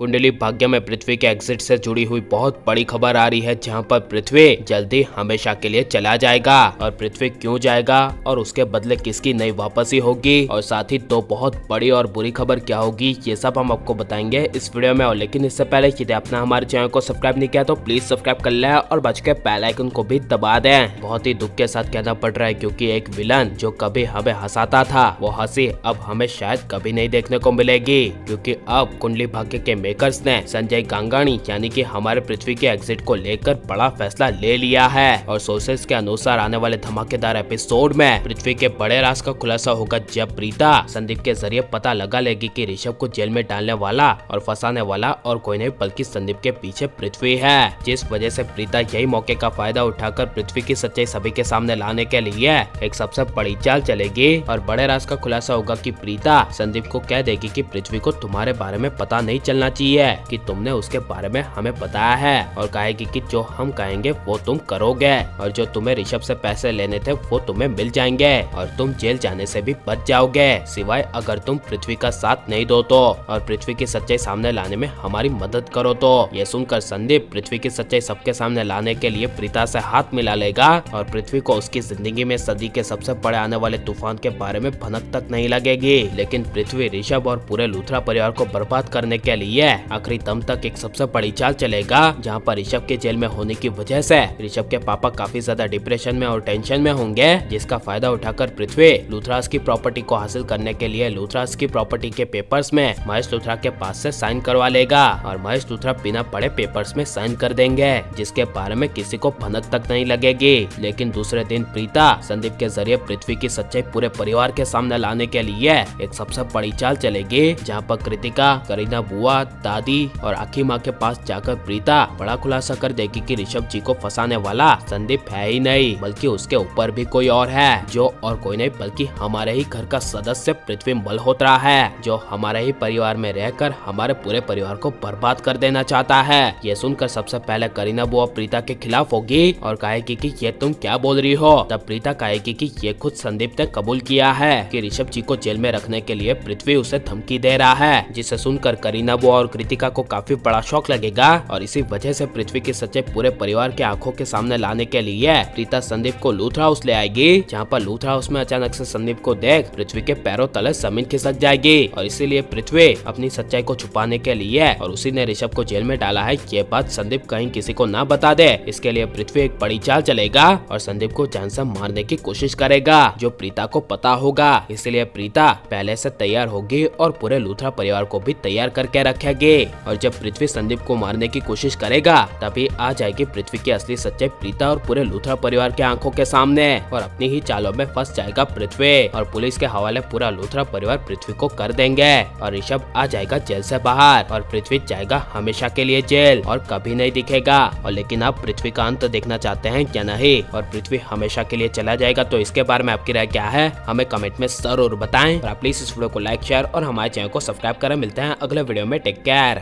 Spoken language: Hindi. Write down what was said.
कुंडली भाग्य में पृथ्वी के एग्जिट से जुड़ी हुई बहुत बड़ी खबर आ रही है, जहां पर पृथ्वी जल्दी हमेशा के लिए चला जाएगा। और पृथ्वी क्यों जाएगा और उसके बदले किसकी नई वापसी होगी, और साथ ही दो बहुत बड़ी और बुरी खबर क्या होगी, ये सब हम आपको बताएंगे इस वीडियो में। और लेकिन इससे पहले यदि आपने हमारे चैनल को सब्सक्राइब नहीं किया तो प्लीज सब्सक्राइब कर लें और बच के बेल आइकन को भी दबा दें। बहुत ही दुख के साथ कहना पड़ रहा है, क्योंकि एक विलन जो कभी हमें हंसाता था, वो हंसी अब हमें शायद कभी नहीं देखने को मिलेगी। क्योंकि अब कुंडली भाग्य के मेकर्स ने संजय गांगाणी यानी कि हमारे पृथ्वी के एग्जिट को लेकर बड़ा फैसला ले लिया है। और सोर्सेस के अनुसार आने वाले धमाकेदार एपिसोड में पृथ्वी के बड़े राज का खुलासा होगा, जब प्रीता संदीप के जरिए पता लगा लेगी कि ऋषभ को जेल में डालने वाला और फंसाने वाला और कोई नहीं बल्कि संदीप के पीछे पृथ्वी है। जिस वजह से प्रीता यही मौके का फायदा उठाकर पृथ्वी की सच्चाई सभी के सामने लाने के लिए एक सबसे बड़ी चाल चलेगी। और बड़े राज का खुलासा होगा कि प्रीता संदीप को कह देगी कि पृथ्वी को तुम्हारे बारे में पता नहीं चलना चाहिए कि तुमने उसके बारे में हमें बताया है, और कहेगी कि जो हम कहेंगे वो तुम करोगे, और जो तुम्हें ऋषभ से पैसे लेने थे वो तुम्हें मिल जाएंगे, और तुम जेल जाने से भी बच जाओगे, सिवाय अगर तुम पृथ्वी का साथ नहीं दो तो, और पृथ्वी की सच्चाई सामने लाने में हमारी मदद करो तो। ये सुनकर संदीप पृथ्वी की सच्चाई सबके सामने लाने के लिए प्रीता से हाथ मिला लेगा, और पृथ्वी को उसकी जिंदगी में सदी के सबसे बड़े आने वाले तूफान के बारे में भनक तक नहीं लगेगी। लेकिन पृथ्वी ऋषभ और पूरे लूथरा परिवार को बर्बाद करने के लिए आखिरी दम तक एक सबसे बड़ी चाल चलेगा, जहां पर ऋषभ के जेल में होने की वजह से ऋषभ के पापा काफी ज्यादा डिप्रेशन में और टेंशन में होंगे, जिसका फायदा उठाकर पृथ्वी लूथरास की प्रॉपर्टी को हासिल करने के लिए लूथरास की प्रॉपर्टी के पेपर्स में महेश लूथरा के पास से साइन करवा लेगा, और महेश लूथरा बिना पढ़े पेपर्स में साइन कर देंगे, जिसके बारे में किसी को भनक तक नहीं लगेगी। लेकिन दूसरे दिन प्रीता संदीप के जरिए पृथ्वी की सच्चाई पूरे परिवार के सामने लाने के लिए एक सबसे बड़ी चाल चलेगी, जहाँ पर कृतिका, करीना बुआ, दादी और आखी माँ के पास जाकर प्रीता बड़ा खुलासा कर देगी कि ऋषभ जी को फंसाने वाला संदीप है ही नहीं, बल्कि उसके ऊपर भी कोई और है, जो और कोई नहीं बल्कि हमारे ही घर का सदस्य पृथ्वी मल्होत्रा है, जो हमारे ही परिवार में रहकर हमारे पूरे परिवार को बर्बाद कर देना चाहता है। ये सुनकर सबसे पहले करीना बुआ प्रीता के खिलाफ होगी और कहेगी कि ये तुम क्या बोल रही हो। तब प्रीता कहेगी कि ये खुद संदीप ने कबूल किया है कि ऋषभ जी को जेल में रखने के लिए पृथ्वी उसे धमकी दे रहा है, जिसे सुनकर करीना बुआ और कृतिका को काफी बड़ा शौक लगेगा, और इसी वजह से पृथ्वी की सच्चाई पूरे परिवार के आंखों के सामने लाने के लिए प्रीता संदीप को लूथरा हाउस ले आएगी, जहाँ पर लूथरा हाउस में अचानक से संदीप को देख पृथ्वी के पैरों तले जमीन खिसक जाएगी, और इसीलिए पृथ्वी अपनी सच्चाई को छुपाने के लिए और उसी ने ऋषभ को जेल में डाला है, ये बात संदीप कहीं किसी को ना बता दे, इसके लिए पृथ्वी एक बड़ी चाल चलेगा और संदीप को जान से मारने की कोशिश करेगा, जो प्रीता को पता होगा। इसलिए प्रीता पहले से तैयार होगी और पूरे लूथरा परिवार को भी तैयार करके रखेगी, और जब पृथ्वी संदीप को मारने की कोशिश करेगा तभी आ जाएगी पृथ्वी की असली सच्चाई प्रीता और पूरे लूथरा परिवार के आंखों के सामने, और अपनी ही चालों में फंस जाएगा पृथ्वी, और पुलिस के हवाले पूरा लूथरा परिवार पृथ्वी को कर देंगे, और ऋषभ आ जाएगा जेल से बाहर, और पृथ्वी जाएगा हमेशा के लिए जेल और कभी नहीं दिखेगा। और लेकिन आप पृथ्वी का अंत देखना चाहते हैं क्या नहीं, और पृथ्वी हमेशा के लिए चला जाएगा, तो इसके बारे में आपकी राय क्या है हमें कमेंट में जरूर बताएं। और आप प्लीज इस वीडियो को लाइक, शेयर और हमारे चैनल को सब्सक्राइब करें। मिलते हैं अगले वीडियो में, टेक केयर।